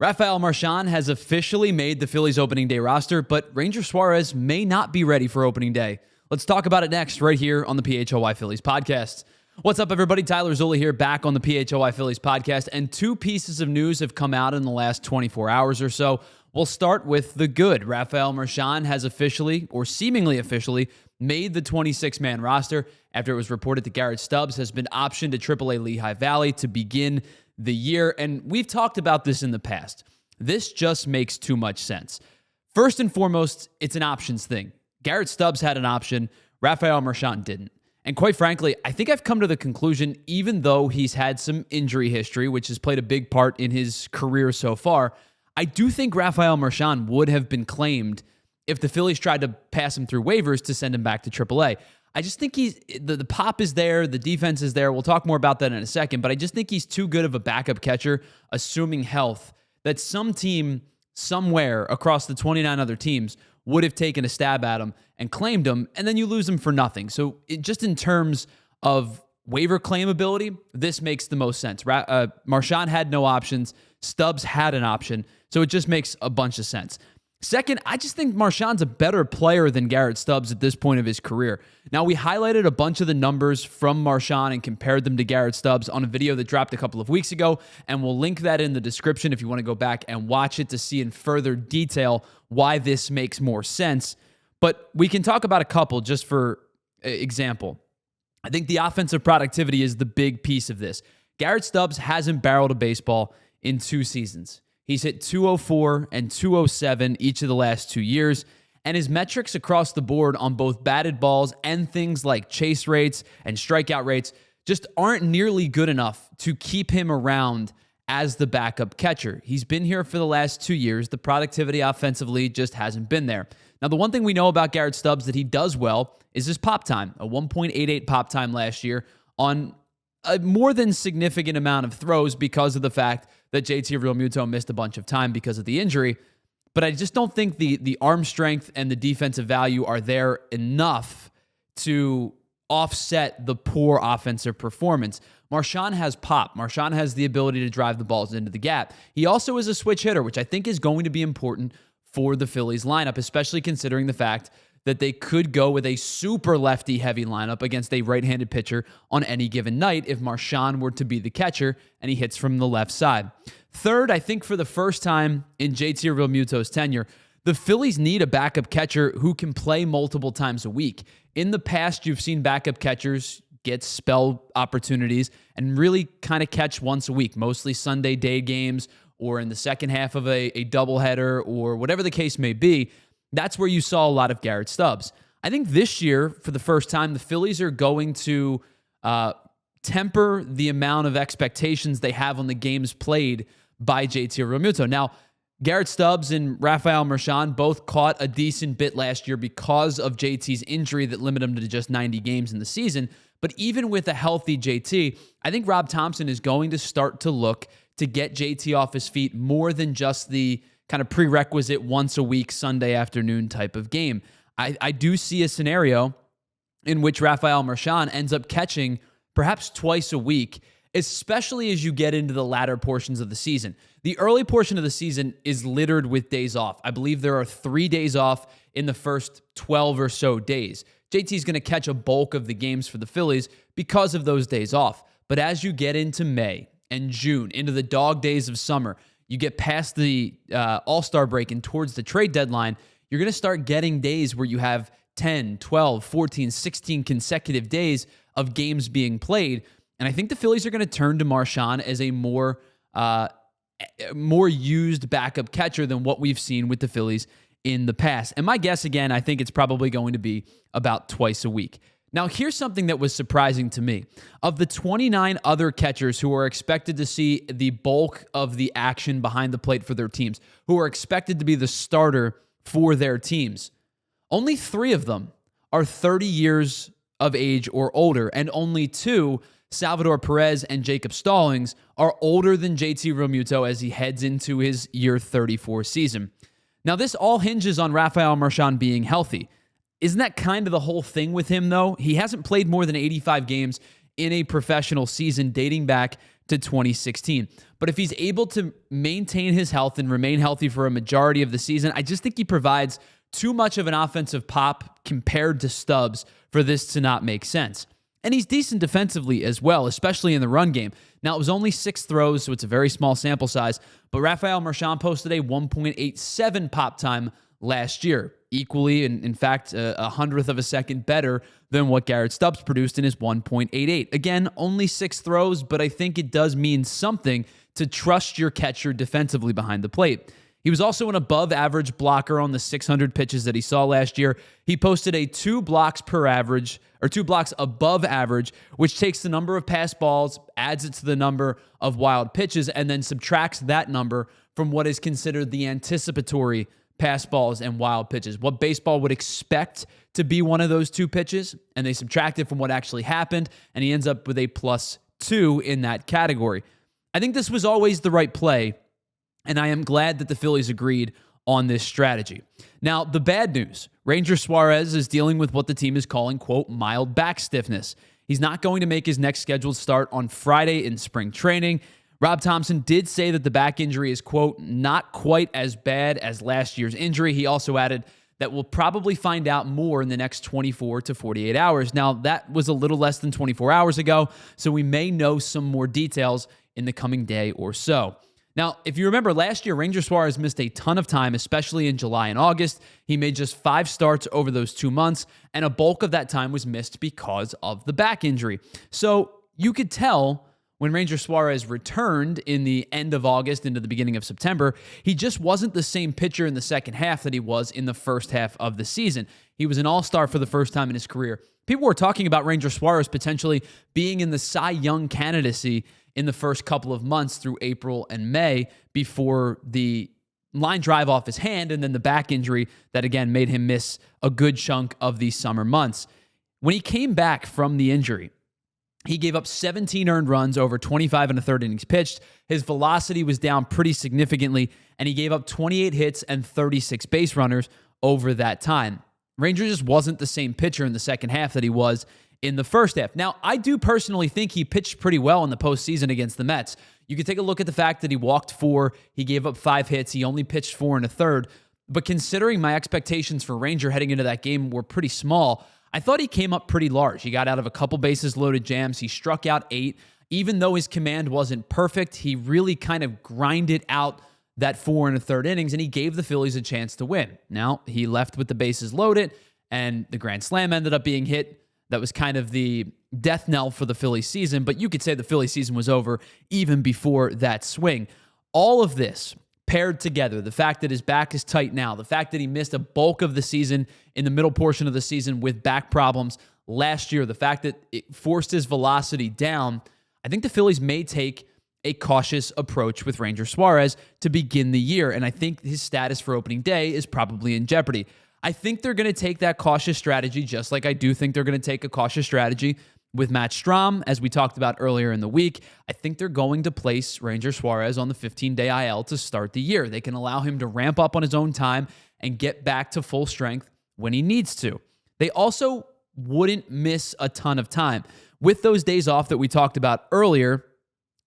Rafael Marchan has officially made the Phillies opening day roster, but Ranger Suarez may not be ready for opening day. Let's talk about it next right here on the PHLY Phillies podcast. What's up, everybody? Tyler Zulli here, back on the PHLY Phillies podcast, and two pieces of news have come out in the last 24 hours or so. We'll start with the good. Rafael Marchan has officially, or seemingly officially, made the 26-man roster after it was reported that Garrett Stubbs has been optioned to AAA Lehigh Valley to begin the year, and we've talked about this in the past. This just makes too much sense. First and foremost, it's an options thing. Garrett Stubbs had an option, Rafael Marchan didn't. And quite frankly, I think I've come to the conclusion, even though he's had some injury history, which has played a big part in his career so far, I do think Rafael Marchan would have been claimed if the Phillies tried to pass him through waivers to send him back to AAA. I just think the pop is there, the defense is there. We'll talk more about that in a second, but I just think he's too good of a backup catcher, assuming health, that some team somewhere across the 29 other teams would have taken a stab at him and claimed him, and then you lose him for nothing. So just in terms of waiver claimability, this makes the most sense. Marchan had no options. Stubbs had an option, so it just makes a bunch of sense. Second, I just think Marchan's a better player than Garrett Stubbs at this point of his career. Now, we highlighted a bunch of the numbers from Marchan and compared them to Garrett Stubbs on a video that dropped a couple of weeks ago, and we'll link that in the description if you want to go back and watch it to see in further detail why this makes more sense. But we can talk about a couple just for example. I think the offensive productivity is the big piece of this. Garrett Stubbs hasn't barreled a baseball in 2 seasons. He's hit 204 and 207 each of the last 2 years, and his metrics across the board on both batted balls and things like chase rates and strikeout rates just aren't nearly good enough to keep him around as the backup catcher. He's been here for the last 2 years. The productivity offensively just hasn't been there. Now, the one thing we know about Garrett Stubbs that he does well is his pop time, a 1.88 pop time last year on a more than significant amount of throws because of the fact that JT Realmuto missed a bunch of time because of the injury. But I just don't think the arm strength and the defensive value are there enough to offset the poor offensive performance. Marchan has pop. Marchan has the ability to drive the balls into the gap. He also is a switch hitter, which I think is going to be important for the Phillies lineup, especially considering the fact that they could go with a super lefty-heavy lineup against a right-handed pitcher on any given night if Marchan were to be the catcher and he hits from the left side. Third, I think for the first time in JT Realmuto's tenure, the Phillies need a backup catcher who can play multiple times a week. In the past, you've seen backup catchers get spell opportunities and really kind of catch once a week, mostly Sunday day games or in the second half of a doubleheader or whatever the case may be. That's where you saw a lot of Garrett Stubbs. I think this year, for the first time, the Phillies are going to temper the amount of expectations they have on the games played by JT Realmuto. Now, Garrett Stubbs and Rafael Marchan both caught a decent bit last year because of JT's injury that limited him to just 90 games in the season. But even with a healthy JT, I think Rob Thomson is going to start to look to get JT off his feet more than just the kind of prerequisite once a week Sunday afternoon type of game. I do see a scenario in which Rafael Marchan ends up catching perhaps twice a week, especially as you get into the latter portions of the season. The early portion of the season is littered with days off. I believe there are 3 days off in the first 12 or so days. JT's going to catch a bulk of the games for the Phillies because of those days off. But as you get into May and June, into the dog days of summer, you get past the All-Star break and towards the trade deadline, you're going to start getting days where you have 10, 12, 14, 16 consecutive days of games being played. And I think the Phillies are going to turn to Marchan as a more used backup catcher than what we've seen with the Phillies in the past. And my guess, again, I think it's probably going to be about twice a week. Now, here's something that was surprising to me. Of the 29 other catchers who are expected to see the bulk of the action behind the plate for their teams, who are expected to be the starter for their teams, only 3 of them are 30 years of age or older, and only 2, Salvador Perez and Jacob Stallings, are older than JT Realmuto as he heads into his year 34 season. Now, this all hinges on Rafael Marchan being healthy. Isn't that kind of the whole thing with him, though? He hasn't played more than 85 games in a professional season dating back to 2016. But if he's able to maintain his health and remain healthy for a majority of the season, I just think he provides too much of an offensive pop compared to Stubbs for this to not make sense. And he's decent defensively as well, especially in the run game. Now, it was only 6 throws, so it's a very small sample size, but Rafael Marchan posted a 1.87 pop time last year, equally, and in fact, a hundredth of a second better than what Garrett Stubbs produced in his 1.88. Again, only 6 throws, but I think it does mean something to trust your catcher defensively behind the plate. He was also an above-average blocker on the 600 pitches that he saw last year. He posted a 2 blocks above average, which takes the number of pass balls, adds it to the number of wild pitches, and then subtracts that number from what is considered the anticipatory pass balls and wild pitches. What baseball would expect to be one of those 2 pitches, and they subtract it from what actually happened, and he ends up with a +2 in that category. I think this was always the right play, and I am glad that the Phillies agreed on this strategy. Now, the bad news, Ranger Suarez is dealing with what the team is calling, quote, mild back stiffness. He's not going to make his next scheduled start on Friday in spring training. Rob Thomson did say that the back injury is, quote, not quite as bad as last year's injury. He also added that we'll probably find out more in the next 24 to 48 hours. Now, that was a little less than 24 hours ago, so we may know some more details in the coming day or so. Now, if you remember last year, Ranger Suarez missed a ton of time, especially in July and August. He made just 5 starts over those 2 months, and a bulk of that time was missed because of the back injury. So you could tell when Ranger Suarez returned in the end of August into the beginning of September, he just wasn't the same pitcher in the second half that he was in the first half of the season. He was an all-star for the first time in his career. People were talking about Ranger Suarez potentially being in the Cy Young candidacy in the first couple of months through April and May before the line drive off his hand and then the back injury that, again, made him miss a good chunk of these summer months. When he came back from the injury, he gave up 17 earned runs over 25 1/3 innings pitched. His velocity was down pretty significantly, and he gave up 28 hits and 36 base runners over that time. Ranger just wasn't the same pitcher in the second half that he was in the first half. Now, I do personally think he pitched pretty well in the postseason against the Mets. You can take a look at the fact that he walked 4, he gave up 5 hits, he only pitched 4 1/3. But considering my expectations for Ranger heading into that game were pretty small, I thought he came up pretty large. He got out of a couple bases loaded jams. He struck out 8. Even though his command wasn't perfect, he really kind of grinded out that 4 1/3 innings, and he gave the Phillies a chance to win. Now, he left with the bases loaded, and the grand slam ended up being hit. That was kind of the death knell for the Phillies season, but you could say the Phillies season was over even before that swing. All of this paired together, the fact that his back is tight now, the fact that he missed a bulk of the season in the middle portion of the season with back problems last year, the fact that it forced his velocity down, I think the Phillies may take a cautious approach with Ranger Suarez to begin the year, and I think his status for opening day is probably in jeopardy. I think they're going to take that cautious strategy, just like I do think they're going to take a cautious strategy with Matt Strahm, as we talked about earlier in the week. I think they're going to place Ranger Suarez on the 15-day IL to start the year. They can allow him to ramp up on his own time and get back to full strength when he needs to. They also wouldn't miss a ton of time. With those days off that we talked about earlier,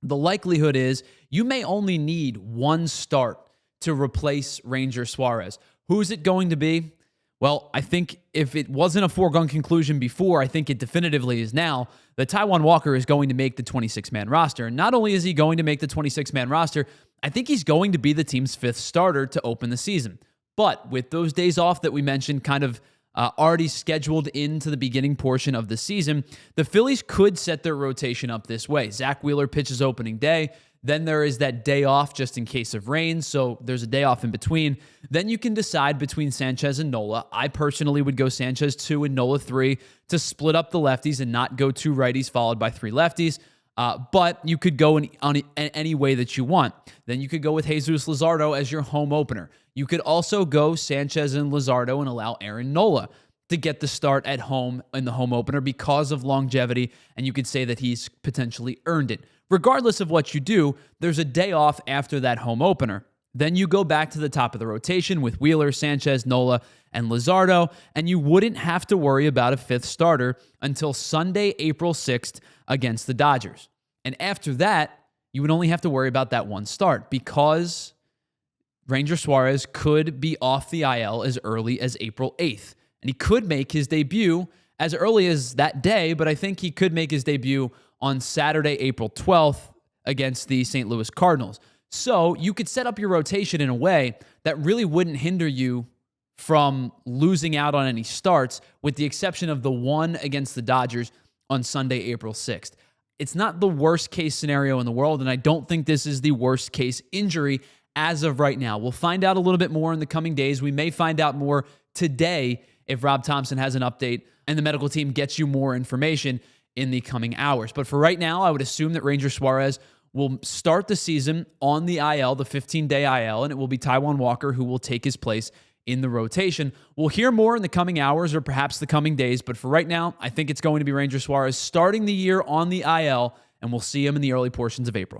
the likelihood is you may only need 1 start to replace Ranger Suarez. Who's it going to be? Well, I think if it wasn't a foregone conclusion before, I think it definitively is now, that Taijuan Walker is going to make the 26-man roster. And not only is he going to make the 26-man roster, I think he's going to be the team's 5th starter to open the season. But with those days off that we mentioned kind of already scheduled into the beginning portion of the season, the Phillies could set their rotation up this way. Zach Wheeler pitches opening day. Then there is that day off just in case of rain, so there's a day off in between. Then you can decide between Sanchez and Nola. I personally would go Sanchez 2 and Nola 3 to split up the lefties and not go 2 righties followed by 3 lefties. But you could go in any way that you want. Then you could go with Jesus Luzardo as your home opener. You could also go Sanchez and Luzardo and allow Aaron Nola to get the start at home in the home opener because of longevity, and you could say that he's potentially earned it. Regardless of what you do, there's a day off after that home opener. Then you go back to the top of the rotation with Wheeler, Sanchez, Nola, and Luzardo, and you wouldn't have to worry about a 5th starter until Sunday, April 6th against the Dodgers. And after that, you would only have to worry about that one start because Ranger Suarez could be off the IL as early as April 8th. And he could make his debut as early as that day, but I think he could make his debut on Saturday, April 12th against the St. Louis Cardinals. So you could set up your rotation in a way that really wouldn't hinder you from losing out on any starts, with the exception of the one against the Dodgers on Sunday, April 6th. It's not the worst case scenario in the world, and I don't think this is the worst case injury as of right now. We'll find out a little bit more in the coming days. We may find out more today if Rob Thomson has an update and the medical team gets you more information in the coming hours. But for right now, I would assume that Ranger Suarez will start the season on the IL, the 15-day IL, and it will be Taijuan Walker who will take his place in the rotation. We'll hear more in the coming hours or perhaps the coming days, but for right now, I think it's going to be Ranger Suarez starting the year on the IL, and we'll see him in the early portions of April.